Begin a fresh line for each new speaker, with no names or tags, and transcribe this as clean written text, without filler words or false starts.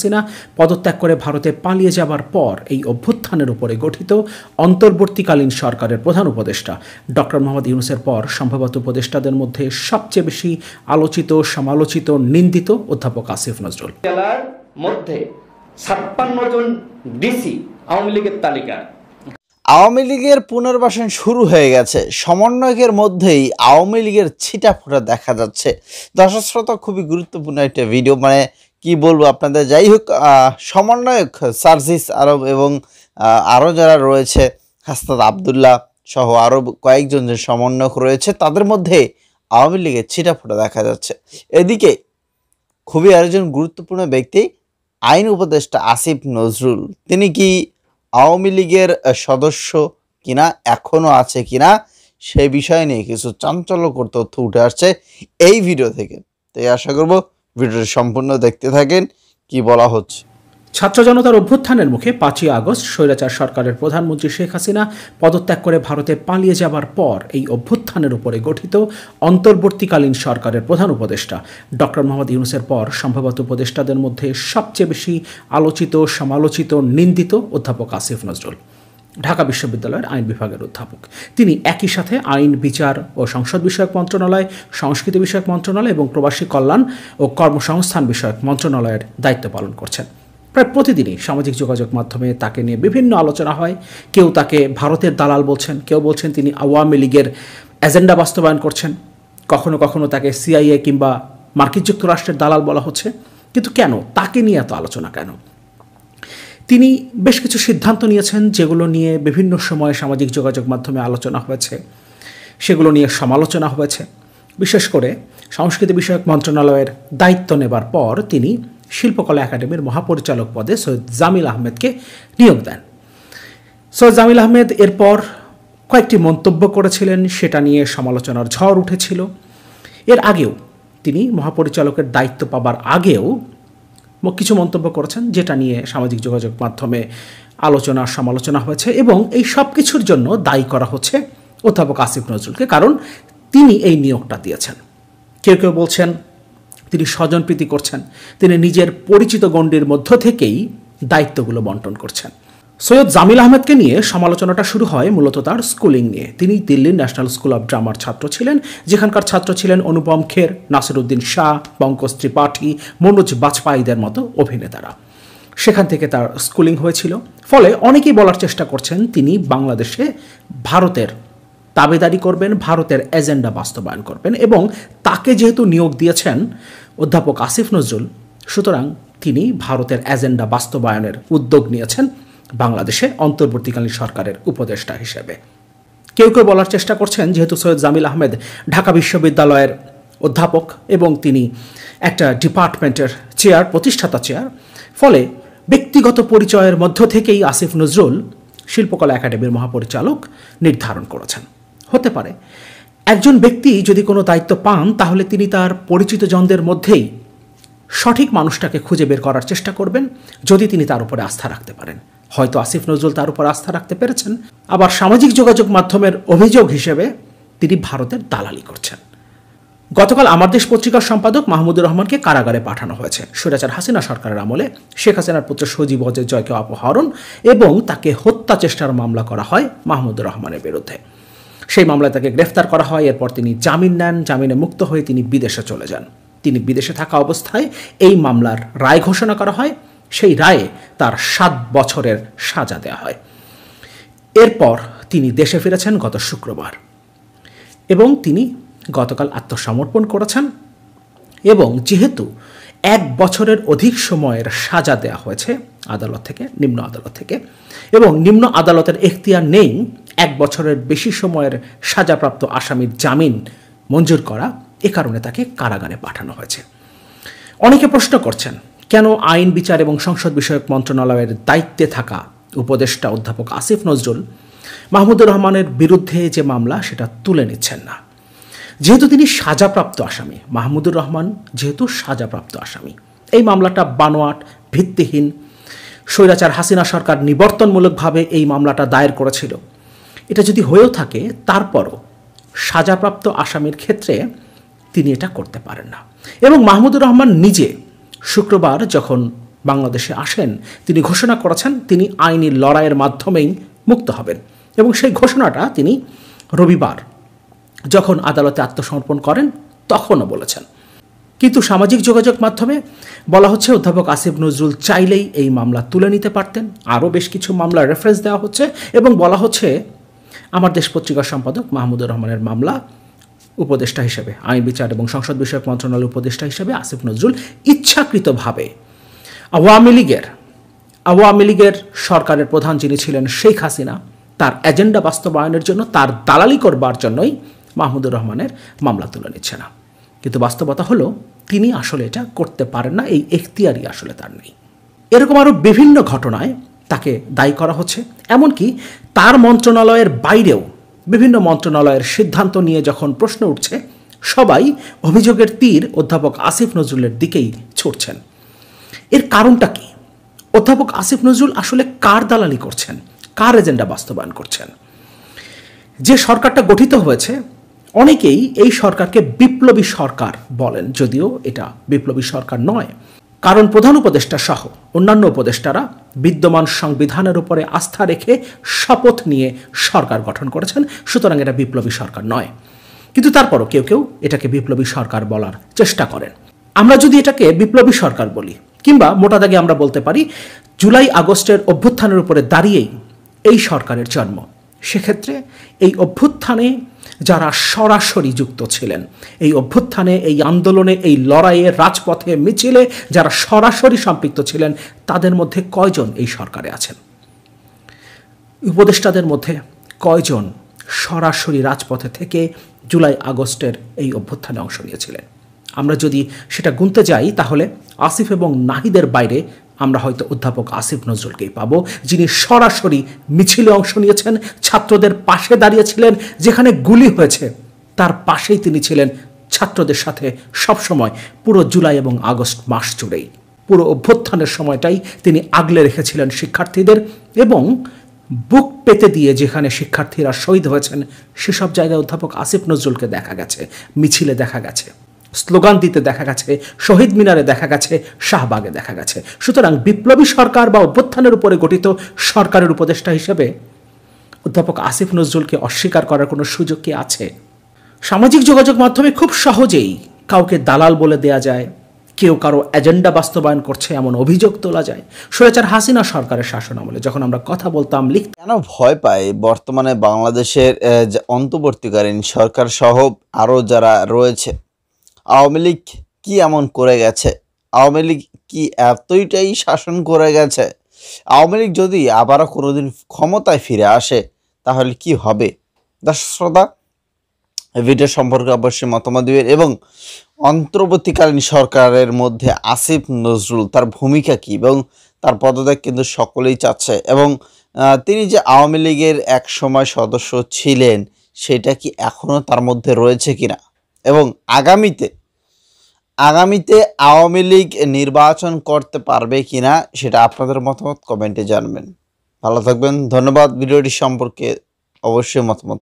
হাসিনা পদত্যাগ করে ভারতে পালিয়ে যাবার পর এই অভ্যুত্থানের উপরে গঠিত অন্তর্বর্তীকালীন সরকারের প্রধান উপদেষ্টা ডক্টর মোহাম্মদ ইউনূসের পর সম্ভবত উপদেষ্টাদের মধ্যে সবচেয়ে বেশি আলোচিত, সমালোচিত, নিন্দিত অধ্যাপক আসিফ নজরুল।
জেলার মধ্যে 56 জন ডিসি আওয়ামী লীগের তালিকা।
আওয়ামী লীগের পুনর্বাসন শুরু হয়ে গেছে, সমন্বয়কের মধ্যেই আওয়ামী লীগের ছিটাফোঁটা দেখা যাচ্ছে। দর্শক শ্রোতা, খুবই গুরুত্বপূর্ণ একটা ভিডিও, মানে কি বলবো আপনাদের। যাই হোক, সমন্বয়ক সার্জিস আরব এবং আরও যারা রয়েছে, হাসনাত আবদুল্লাহ সহ আরও কয়েকজন যে সমন্বয়ক রয়েছে, তাদের মধ্যে আওয়ামী লীগের ছিটাফোঁটা দেখা যাচ্ছে। এদিকে খুবই আরেকজন গুরুত্বপূর্ণ ব্যক্তি আইন উপদেষ্টা আসিফ নজরুল, তিনি কি আওয়ামী লীগের সদস্য কিনা, এখনো আছে কিনা, সেই বিষয় নিয়ে কিছু চাঞ্চল্যকর তথ্য উঠে আসছে এই ভিডিও থেকে। তাই আশা করব ভিডিওটি সম্পূর্ণ দেখতে থাকেন কি বলা হচ্ছে।
ছাত্র জনতার অভ্যুত্থানের মুখে 5ই আগস্ট স্বৈরাচার সরকারের প্রধানমন্ত্রী শেখ হাসিনা পদত্যাগ করে ভারতে পালিয়ে যাবার পর এই অভ্যুত্থানের উপরে গঠিত অন্তর্বর্তীকালীন সরকারের প্রধান উপদেষ্টা ডক্টর মোহাম্মদ ইউনূসের পর সম্ভবত উপদেষ্টাদের মধ্যে সবচেয়ে বেশি আলোচিত, সমালোচিত, নিন্দিত অধ্যাপক আসিফ নজরুল, ঢাকা বিশ্ববিদ্যালয়ের আইন বিভাগের অধ্যাপক। তিনি একই সাথে আইন, বিচার ও সংসদ বিষয়ক মন্ত্রণালয়, সংস্কৃতি বিষয়ক মন্ত্রণালয় এবং প্রবাসী কল্যাণ ও কর্মসংস্থান বিষয়ক মন্ত্রণালয়ের দায়িত্ব পালন করছেন। প্রায় প্রতিদিনই সামাজিক যোগাযোগ মাধ্যমে তাকে নিয়ে বিভিন্ন আলোচনা হয়। কেউ তাকে ভারতের দালাল বলছেন, কেউ বলছেন তিনি আওয়ামী লীগের এজেন্ডা বাস্তবায়ন করছেন, কখনো কখনো তাকে সিআইএ কিংবা মার্কিন যুক্তরাষ্ট্রের দালাল বলা হচ্ছে। কিন্তু কেন তাকে নিয়ে এত আলোচনা কেন? তিনি বেশ কিছু সিদ্ধান্ত নিয়েছেন যেগুলো নিয়ে বিভিন্ন সময়ে সামাজিক যোগাযোগ মাধ্যমে আলোচনা হয়েছে, সেগুলো নিয়ে সমালোচনা হয়েছে। বিশেষ করে সংস্কৃতি বিষয়ক মন্ত্রণালয়ের দায়িত্ব নেবার পর তিনি শিল্পকলা একাডেমির মহাপরিচালক পদে সৈয়দ জামিল আহমেদকে নিয়োগ দেন। সৈয়দ জামিল আহমেদ এরপর কয়েকটি মন্তব্য করেছিলেন, সেটা নিয়ে সমালোচনার ঝড় উঠেছিল। এর আগেও তিনি মহাপরিচালকের দায়িত্ব পাবার আগেও কিছু মন্তব্য করেছেন, যেটা নিয়ে সামাজিক যোগাযোগ মাধ্যমে আলোচনা, সমালোচনা হয়েছে। এবং এই সব কিছুর জন্য দায়ী করা হচ্ছে অধ্যাপক আসিফ নজরুলকে, কারণ তিনি এই নিয়োগটা দিয়েছেন। কেউ কেউ বলছেন তিনি স্বজনপ্রীতি করছেন, তিনি নিজের পরিচিত গণ্ডির মধ্য থেকেই দায়িত্বগুলো বন্টন করছেন। সৈয়দ জামিল আহমেদকে নিয়ে সমালোচনাটা শুরু হয় মূলত তার স্কুলিং নিয়ে। তিনি দিল্লির ন্যাশনাল স্কুল অব ড্রামার ছাত্র ছিলেন, যেখানকার ছাত্র ছিলেন অনুপম খের, নাসিরুদ্দিন শাহ, পঙ্কজ ত্রিপাঠী, মনোজ বাজপাইদের মতো অভিনেতারা। সেখান থেকে তার স্কুলিং হয়েছিল। ফলে অনেকেই বলার চেষ্টা করছেন তিনি বাংলাদেশে ভারতের দাবেদারি করবেন, ভারতের এজেন্ডা বাস্তবায়ন করবেন। এবং তাকে যেহেতু নিয়োগ দিয়েছেন অধ্যাপক আসিফ নজরুল, সুতরাং তিনি ভারতের এজেন্ডা বাস্তবায়নের উদ্যোগ নিয়েছেন বাংলাদেশে অন্তর্বর্তীকালীন সরকারের উপদেষ্টা হিসেবে। কেউ কেউ বলার চেষ্টা করছেন যেহেতু সৈয়দ জামিল আহমেদ ঢাকা বিশ্ববিদ্যালয়ের অধ্যাপক এবং তিনি একটা ডিপার্টমেন্টের চেয়ার, প্রতিষ্ঠাতা চেয়ার, ফলে ব্যক্তিগত পরিচয়ের মধ্য থেকেই আসিফ নজরুল শিল্পকলা একাডেমির মহাপরিচালক নির্ধারণ করেছেন। হতে পারে একজন ব্যক্তি যদি কোনো দায়িত্ব পান, তাহলে তিনি তার পরিচিত জনদের মধ্যেই সঠিক মানুষটাকে খুঁজে বের করার চেষ্টা করবেন, যদি তিনি তার উপরে আস্থা রাখতে পারেন। হয়তো আসিফ নজরুল তার উপর আস্থা রাখতে পেরেছেন। আবার সামাজিক যোগাযোগ মাধ্যমের অভিযোগ হিসেবে তিনি ভারতের দালালি করছেন। গতকাল আমার দেশ পত্রিকার সম্পাদক মাহমুদুর রহমানকে কারাগারে পাঠানো হয়েছে স্বৈরাচার হাসিনা সরকারের আমলে শেখ হাসিনার পুত্র সজীব ওয়াজেদ জয়কে অপহরণ এবং তাকে হত্যা চেষ্টার মামলা করা হয় মাহমুদুর রহমানের বিরুদ্ধে। সেই মামলায় তাকে গ্রেফতার করা হয়। এরপর তিনি জামিন নেন, জামিনে মুক্ত হয়ে তিনি বিদেশে চলে যান। তিনি বিদেশে থাকা অবস্থায় এই মামলার রায় ঘোষণা করা হয়। সেই রায়ে তার 7 বছরের সাজা দেওয়া হয়। এরপর তিনি দেশে ফিরেছেন গত শুক্রবার এবং তিনি গতকাল আত্মসমর্পণ করেছেন। এবং যেহেতু 1 বছরের অধিক সময়ের সাজা দেওয়া হয়েছে আদালত থেকে, নিম্ন আদালত থেকে, এবং নিম্ন আদালতের এখতিয়ার নেই 1 বছরের বেশি সময়ের সাজাপ্রাপ্ত আসামির জামিন মঞ্জুর করা, এ কারণে তাকে কারাগারে পাঠানো হয়েছে। অনেকে প্রশ্ন করছেন কেন আইন, বিচার এবং সংসদ বিষয়ক মন্ত্রণালয়ের দায়িত্বে থাকা উপদেষ্টা অধ্যাপক আসিফ নজরুল মাহমুদুর রহমানের বিরুদ্ধে যে মামলা সেটা তুলে নিচ্ছেন না। যেহেতু তিনি সাজাপ্রাপ্ত আসামি, মাহমুদুর রহমান যেহেতু সাজাপ্রাপ্ত আসামি, এই মামলাটা বানোয়াট, ভিত্তিহীন। স্বৈরাচার হাসিনা সরকার নিবর্তনমূলকভাবে এই মামলাটা দায়ের করেছিল। এটা যদি হয়েও থাকে, তারপরও সাজাপ্রাপ্ত আসামির ক্ষেত্রে তিনি এটা করতে পারেন না। এবং মাহমুদুর রহমান নিজে শুক্রবার যখন বাংলাদেশে আসেন, তিনি ঘোষণা করেছেন তিনি আইনি লড়াইয়ের মাধ্যমেই মুক্ত হবেন, এবং সেই ঘোষণাটা তিনি রবিবার যখন আদালতে আত্মসমর্পণ করেন তখনও বলেছেন। কিন্তু সামাজিক যোগাযোগ মাধ্যমে বলা হচ্ছে অধ্যাপক আসিফ নজরুল চাইলেই এই মামলা তুলে নিতে পারতেন। আরও বেশ কিছু মামলার রেফারেন্স দেওয়া হচ্ছে এবং বলা হচ্ছে আমার দেশ পত্রিকার সম্পাদক মাহমুদুর রহমানের মামলা উপদেষ্টা হিসেবে, আইন বিচার এবং সংসদ বিষয়ক মন্ত্রণালয়ের উপদেষ্টা হিসেবে আসিফ নজরুল ইচ্ছাকৃতভাবে আওয়ামী লীগের সরকারের প্রধান যিনি ছিলেন শেখ হাসিনা, তার এজেন্ডা বাস্তবায়নের জন্য, তার দালালি করবার জন্যই মাহমুদুর রহমানের মামলা তুলে নিচ্ছে না। কিন্তু বাস্তবতা হলো তিনি আসলে এটা করতে পারেন না, এই এখতিয়ারই আসলে তার নেই। এরকম আরও বিভিন্ন ঘটনায় তাকে দায়ী করা হচ্ছে। এমনকি তার মন্ত্রণালয়ের বাইরেও বিভিন্ন মন্ত্রণালয়ের সিদ্ধান্ত নিয়ে যখন প্রশ্ন উঠছে, সবাই অভিযোগের তীর অধ্যাপক আসিফ নজরুলের দিকেই ছুটছেন। এর কারণটা কি? অধ্যাপক আসিফ নজরুল আসলে কার দালালি করছেন, কার এজেন্ডা বাস্তবায়ন করছেন? যে সরকারটা গঠিত হয়েছে, অনেকেই এই সরকারকে বিপ্লবী সরকার বলেন, যদিও এটা বিপ্লবী সরকার নয়, কারণ প্রধান উপদেষ্টা সহ অন্যান্য উপদেষ্টারা বিদ্যমান সংবিধানের উপরে আস্থা রেখে শপথ নিয়ে সরকার গঠন করেছেন। সুতরাং এটা বিপ্লবী সরকার নয়। কিন্তু তারপরও কেউ কেউ এটাকে বিপ্লবী সরকার বলার চেষ্টা করেন। আমরা যদি এটাকে বিপ্লবী সরকার বলি, কিংবা মোটা দাগে আমরা বলতে পারি জুলাই আগস্টের অভ্যুত্থানের উপরে দাঁড়িয়েই এই সরকারের জন্ম, সেক্ষেত্রে এই অভ্যুত্থানে যারা সরাসরি যুক্ত ছিলেন, এই অভ্যুত্থানে, এই আন্দোলনে, এই লড়াইয়ে, রাজপথে, মিছিলে যারা সরাসরি সম্পৃক্ত ছিলেন, তাদের মধ্যে কয়জন এই সরকারে আছেন? উপদেষ্টাদের মধ্যে কয়জন সরাসরি রাজপথে থেকে জুলাই আগস্টের এই অভ্যুত্থানে অংশ নিয়েছিলেন? আমরা যদি সেটা গুনতে যাই, তাহলে আসিফ এবং নাহিদের বাইরে আমরা হয়তো অধ্যাপক আসিফ নজরুলকেই পাবো, যিনি সরাসরি মিছিলে অংশ নিয়েছেন, ছাত্রদের পাশে দাঁড়িয়েছিলেন, যেখানে গুলি হয়েছে তার পাশেই তিনি ছিলেন ছাত্রদের সাথে সবসময়, পুরো জুলাই এবং আগস্ট মাস জুড়েই। পুরো অভ্যুত্থানের সময়টাই তিনি আগলে রেখেছিলেন শিক্ষার্থীদের, এবং বুক পেতে দিয়ে যেখানে শিক্ষার্থীরা শহীদ হয়েছেন সেসব জায়গায় অধ্যাপক আসিফ নজরুলকে দেখা গেছে, মিছিলে দেখা গেছে, স্লোগান দিতে দেখা গেছে, শহীদ মিনারে দেখা গেছে, শাহবাগে দেখা গেছে। সুতরাং বিপ্লবী সরকার বা অভ্যুত্থানের উপরে গঠিত সরকারের উপদেষ্টা হিসেবে অধ্যাপক আসিফ নজরুলকে অস্বীকার করার কোনো সুযোগ কি আছে? সামাজিক যোগাযোগ মাধ্যমে খুব সহজেই কাউকে দালাল বলে দেয়া যায়, কেউ কারো এজেন্ডা বাস্তবায়ন করছে এমন অভিযোগ তোলা যায়। স্বৈরাচার হাসিনা সরকারের শাসন আমলে যখন আমরা কথা বলতাম, লিখতাম,
কেন ভয় পায় বর্তমানে বাংলাদেশের যে অন্তর্বর্তীকালীন সরকার সহ আরও যারা রয়েছে? আওয়ামী লীগ কি এমন করে গেছে? আওয়ামী লীগ কি এতটাই শাসন করে গেছে? আওয়ামী লীগ যদি আবারও কোনোদিন ক্ষমতায় ফিরে আসে তাহলে কি হবে? দর্শক শ্রোতা, এই ভিডিও সম্পর্কে অবশ্যই মতামত দিবেন, এবং অন্তর্বর্তীকালীন সরকারের মধ্যে আসিফ নজরুল তার ভূমিকা কী এবং তার পদত্যাগ কিন্তু সকলেই চাচ্ছে, এবং তিনি যে আওয়ামী লীগের এক সময় সদস্য ছিলেন সেটা কি এখনও তার মধ্যে রয়েছে কিনা, এবং আগামীতে আওয়ামী লীগ নির্বাচন করতে পারবে কিনা সেটা আপনাদের মতামত কমেন্টে জানবেন। ভালো থাকবেন, ধন্যবাদ। ভিডিওটি সম্পর্কে অবশ্যই মতামত